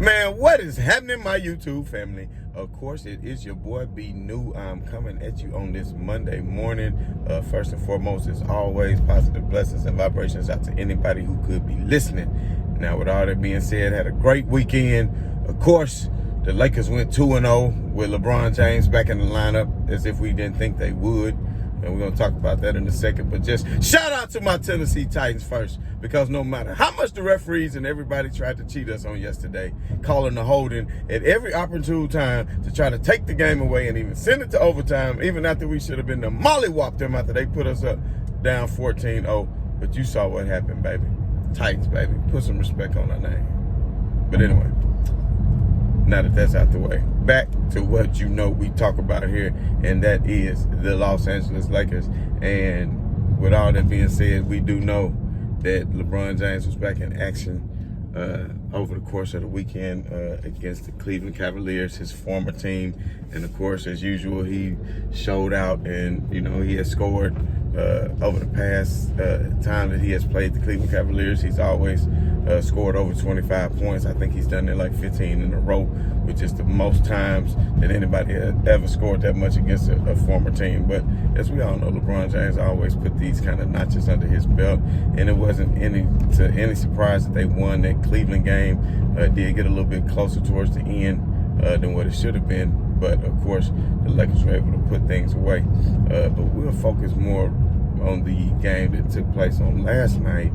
Man, what is happening, my YouTube family? Of course, it is your boy B New. I'm coming at you on this Monday morning. First and foremost, as always, positive blessings and vibrations out to anybody who could be listening. Now, with all that being said, had a great weekend. Of course, the Lakers went 2-0 with LeBron James back in the lineup as if we didn't think they would. And we're going to talk about that in a second. But just shout out to my Tennessee Titans first, because no matter how much the referees and everybody tried to cheat us on yesterday, calling the holding at every opportune time to try to take the game away and even send it to overtime, even after we should have been the molly-whopped them after they put us up down 14-0. But you saw what happened, baby. Titans, baby. Put some respect on our name. But anyway, now that that's out the way, back to what you know we talk about here, and that is the Los Angeles Lakers. And with all that being said, we do know that LeBron James was back in action over the course of the weekend against the Cleveland Cavaliers, his former team. And of course, as usual, he showed out, and he has scored over the past time that he has played the Cleveland Cavaliers. He's always scored over 25 points. I think he's done it like 15 in a row, which is the most times that anybody has ever scored that much against a former team. But as we all know, LeBron James always put these kind of notches under his belt, and it wasn't any surprise that they won that Cleveland game. Did get a little bit closer towards the end than what it should have been, but of course the Lakers were able to put things away. But we'll focus more on the game that took place on last night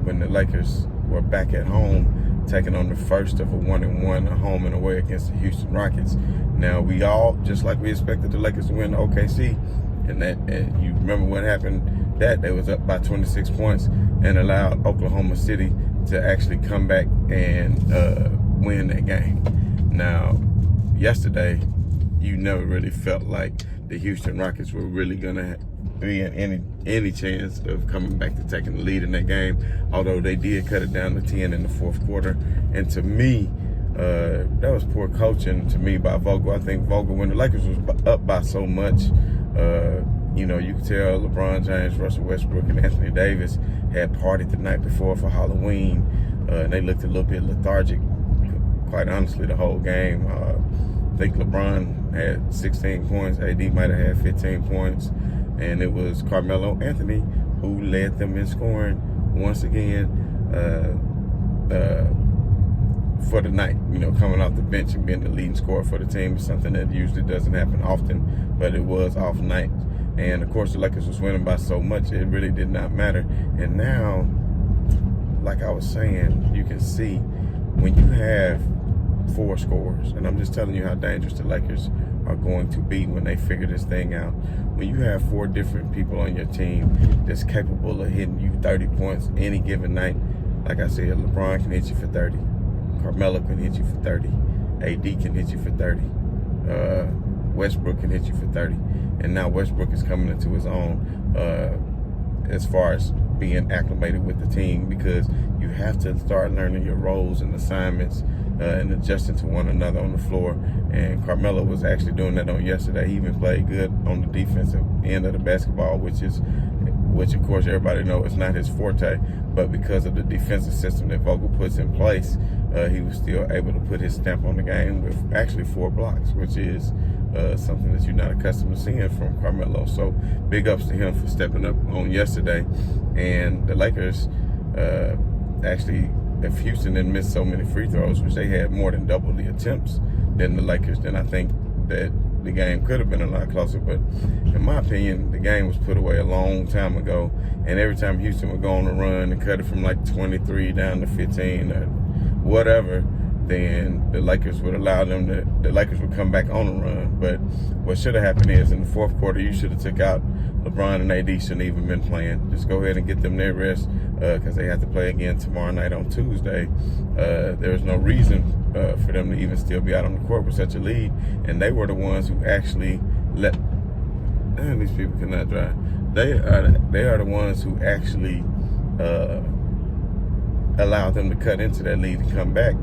when the Lakers were back at home, taking on the first of a 1-1, a home and away against the Houston Rockets. Now, we all, just like we expected the Lakers to win the OKC, and you remember what happened, that they was up by 26 points and allowed Oklahoma City to actually come back and win that game. Now, yesterday, you never really felt like the Houston Rockets were really going to be in any chance of coming back to taking the lead in that game, although they did cut it down to 10 in the fourth quarter. And to me, that was poor coaching to me by Vogel. I think Vogel, when the Lakers was up by so much, you could tell LeBron James, Russell Westbrook, and Anthony Davis had partied the night before for Halloween, and they looked a little bit lethargic, quite honestly, the whole game. I think LeBron had 16 points. AD might have had 15 points. And it was Carmelo Anthony who led them in scoring once again for the night. Coming off the bench and being the leading scorer for the team is something that usually doesn't happen often, but it was off night. And of course, the Lakers was winning by so much, it really did not matter. And now, like I was saying, you can see when you have four scorers, and I'm just telling you how dangerous the Lakers are going to be when they figure this thing out. When you have four different people on your team that's capable of hitting you 30 points any given night, like I said, LeBron can hit you for 30. Carmelo can hit you for 30. AD can hit you for 30. Westbrook can hit you for 30. And now Westbrook is coming into his own as far as being acclimated with the team, because you have to start learning your roles and assignments and adjusting to one another on the floor. And Carmelo was actually doing that on yesterday. He even played good on the defensive end of the basketball, which of course everybody knows is not his forte. But because of the defensive system that Vogel puts in place, he was still able to put his stamp on the game with actually 4 blocks, which is something that you're not accustomed to seeing from Carmelo. So big ups to him for stepping up on yesterday. And the Lakers actually, if Houston didn't miss so many free throws, which they had more than double the attempts than the Lakers, then I think that the game could have been a lot closer. But in my opinion, the game was put away a long time ago. And every time Houston would go on a run and cut it from like 23 down to 15 or whatever, then the Lakers would allow them to, the Lakers would come back on a run. But what should have happened is in the fourth quarter, you should have took out LeBron, and AD shouldn't even been playing. Just go ahead and get them their rest, because they have to play again tomorrow night on Tuesday. There's no reason for them to even still be out on the court with such a lead. And they were the ones who actually these people cannot drive. They are the ones who actually allowed them to cut into that lead and come back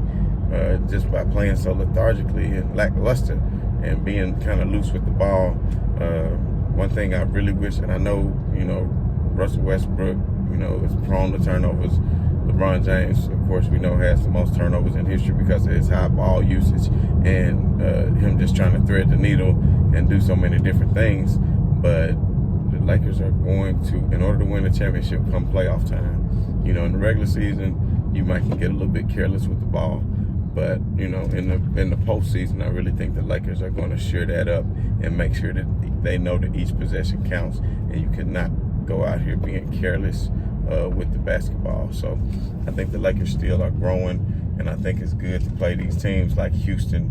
just by playing so lethargically and lackluster and being kind of loose with the ball. One thing I really wish, and I know, Russell Westbrook, is prone to turnovers. LeBron James, of course, we know has the most turnovers in history because of his high ball usage and him just trying to thread the needle and do so many different things. But the Lakers are going to, in order to win the championship, come playoff time. You know, in the regular season, you might can get a little bit careless with the ball. But, you know, in the postseason, I really think the Lakers are going to shore that up and make sure that they know that each possession counts, and you cannot go out here being careless with the basketball. So I think the Lakers still are growing, and I think it's good to play these teams like Houston,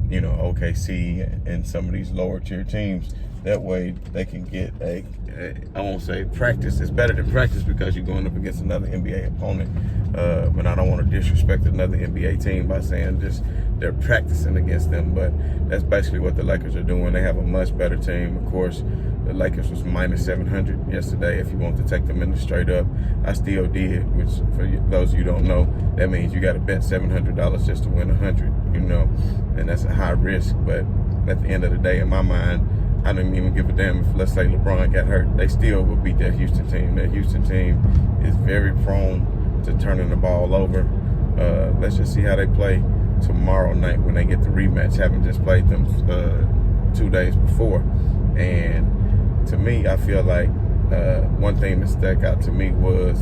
you know, OKC, and some of these lower tier teams. That way they can get I won't say practice. It's better than practice because you're going up against another NBA opponent. But I don't want to disrespect another NBA team by saying just they're practicing against them. But that's basically what the Lakers are doing. They have a much better team. Of course, the Lakers was minus 700 yesterday. If you want to take them in the straight up, I still did, which for those of you who don't know, that means you got to bet $700 just to win 100, you know, and that's a high risk. But at the end of the day, in my mind, I didn't even give a damn if, let's say, LeBron got hurt. They still would beat that Houston team. That Houston team is very prone to turning the ball over. Let's just see how they play tomorrow night when they get the rematch, having just played them 2 days before. And to me, I feel like one thing that stuck out to me was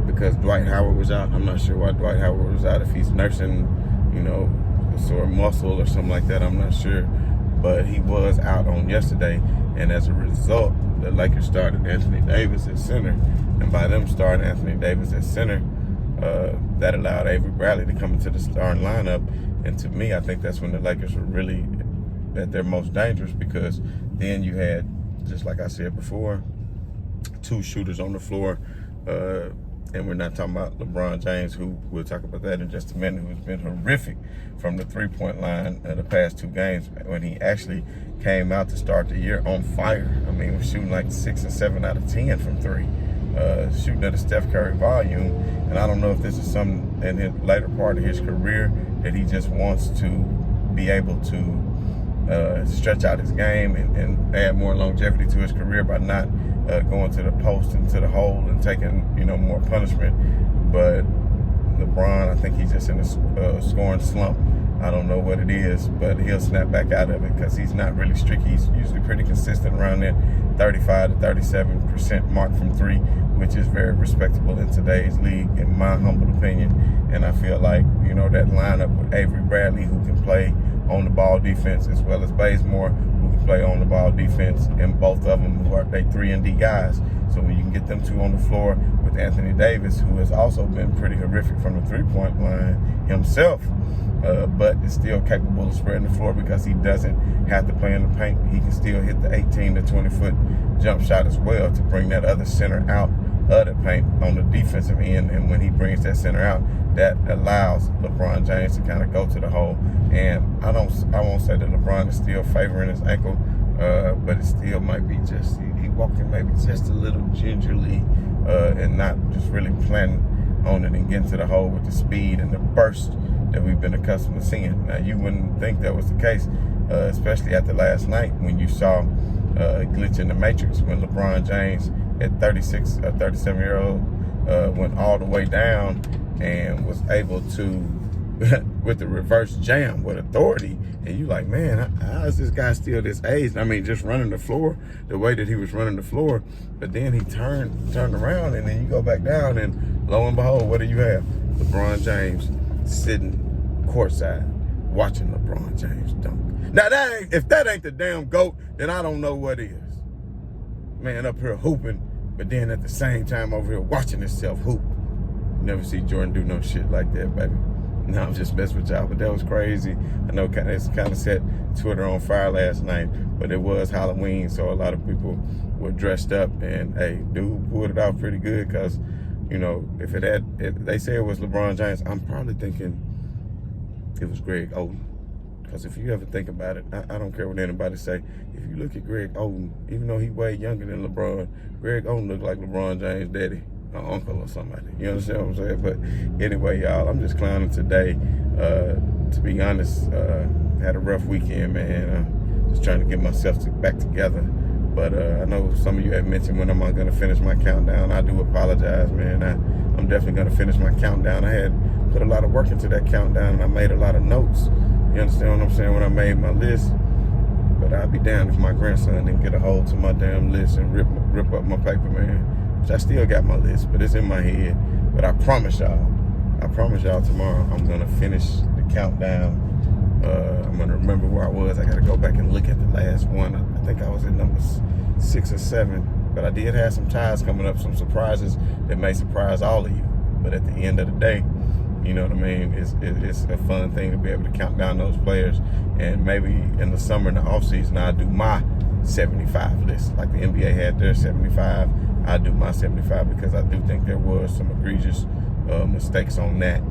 because Dwight Howard was out. I'm not sure why Dwight Howard was out. If he's nursing, you know, a sore muscle or something like that, I'm not sure. But he was out on yesterday, and as a result, the Lakers started Anthony Davis at center. And by them starting Anthony Davis at center, that allowed Avery Bradley to come into the starting lineup. And to me, I think that's when the Lakers were really at their most dangerous, because then you had, just like I said before, two shooters on the floor. And we're not talking about LeBron James, who we'll talk about that in just a minute, who's been horrific from the three-point line the past 2 games, when he actually came out to start the year on fire. I mean, we're shooting like 6 and 7 out of 10 from 3, shooting at a Steph Curry volume. And I don't know if this is something in his later part of his career that he just wants to be able to stretch out his game and add more longevity to his career by not going to the post and to the hole and taking, you know, more punishment. But LeBron, I think he's just in a scoring slump. I don't know what it is, but he'll snap back out of it because he's not really strict. He's usually pretty consistent around that 35 to 37% mark from 3, which is very respectable in today's league, in my humble opinion. And I feel like, you know, that lineup with Avery Bradley, who can play on the ball defense, as well as Bazemore, who can play on the ball defense, and both of them who are 3-and-D guys. So when you can get them two on the floor with Anthony Davis, who has also been pretty horrific from the three-point line himself, but is still capable of spreading the floor because he doesn't have to play in the paint. He can still hit the 18 to 20-foot jump shot as well to bring that other center out of the paint on the defensive end. And when he brings that center out, that allows LeBron James to kind of go to the hole. And I won't say that LeBron is still favoring his ankle, but it still might be just, he walking maybe just a little gingerly and not just really planning on it and getting to the hole with the speed and the burst that we've been accustomed to seeing. Now, you wouldn't think that was the case, especially after last night when you saw a glitch in the matrix when LeBron James, at 37-year-old, went all the way down and was able to, with the reverse jam with authority. And you like, man, how is this guy still this age? I mean, just running the floor the way that he was running the floor. But then he turned around, and then you go back down, and lo and behold, what do you have? LeBron James sitting courtside watching LeBron James dunk. Now, if that ain't the damn GOAT, then I don't know what is. Man, up here hooping, but then at the same time over here watching himself hoop. Never see Jordan do no shit like that, baby. No, I'm just messing with y'all, but that was crazy. I know it's kind of set Twitter on fire last night, but it was Halloween, so a lot of people were dressed up, and hey, dude pulled it off pretty good, because, you know, if they say it was LeBron James, I'm probably thinking it was Greg Oden. Because if you ever think about it, I don't care what anybody say. If you look at Greg Oden, even though he way younger than LeBron, Greg Oden looked like LeBron James' daddy, or uncle or somebody. You understand what I'm saying? But anyway, y'all, I'm just clowning today. To be honest, had a rough weekend, man. Just trying to get myself back together. But I know some of you had mentioned when am I going to finish my countdown. I do apologize, man. I'm definitely going to finish my countdown. I had put a lot of work into that countdown, and I made a lot of notes. You understand what I'm saying? When I made my list. But I'd be damned if my grandson didn't get a hold to my damn list and rip up my paper, man. Which I still got my list, but it's in my head. But I promise y'all tomorrow I'm going to finish the countdown. I'm going to remember where I was. I got to go back and look at the last one. I think I was at number 6 or 7. But I did have some ties coming up, some surprises that may surprise all of you. But at the end of the day, you know what I mean? It's a fun thing to be able to count down those players. And maybe in the summer, in the offseason, I'll do my 75 list. Like the NBA had their 75, I'll do my 75 because I do think there was some egregious mistakes on that.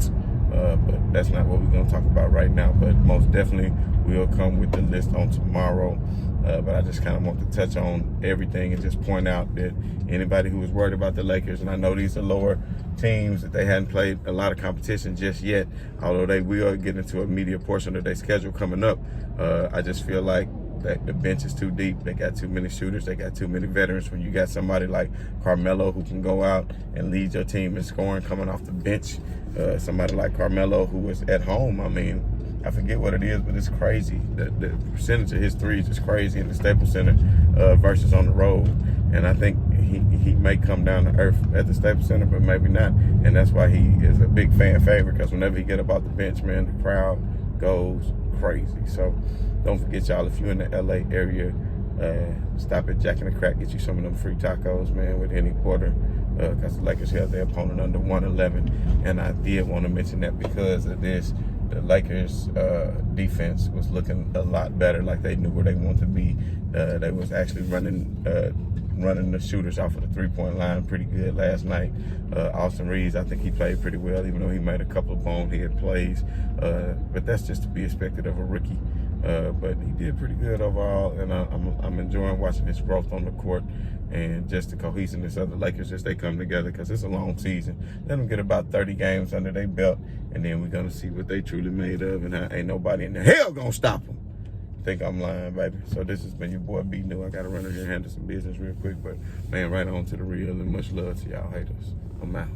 But that's not what we're going to talk about right now. But most definitely, we'll come with the list on tomorrow. But I just kind of want to touch on everything and just point out that anybody who was worried about the Lakers, and I know these are lower teams that they hadn't played a lot of competition just yet, although they will get into a media portion of their schedule coming up. I just feel like that the bench is too deep. They got too many shooters. They got too many veterans. When you got somebody like Carmelo who can go out and lead your team in scoring coming off the bench, somebody like Carmelo who is at home, I mean, I forget what it is, but it's crazy. The percentage of his threes is crazy in the Staples Center versus on the road. And I think he may come down to earth at the Staples Center, but maybe not. And that's why he is a big fan favorite, because whenever he get up off the bench, man, the crowd goes crazy. So don't forget, y'all, if you're in the LA area, stop at Jack and the Crack, get you some of them free tacos, man, with any order, because the Lakers held their opponent under 111. And I did want to mention that because of this. The Lakers' defense was looking a lot better, like they knew where they wanted to be. They was actually running the shooters off of the three-point line pretty good last night. Austin Reeves, I think he played pretty well, even though he made a couple of bonehead plays. But that's just to be expected of a rookie. But he did pretty good overall, and I'm enjoying watching his growth on the court and just the cohesiveness of the Lakers as they come together, because it's a long season. Let them get about 30 games under their belt, and then we're going to see what they truly made of, and how ain't nobody in the hell going to stop them. Think I'm lying, baby. So this has been your boy B New. I got to run over here and handle some business real quick, but man, right on to the real, and much love to y'all haters. I'm out.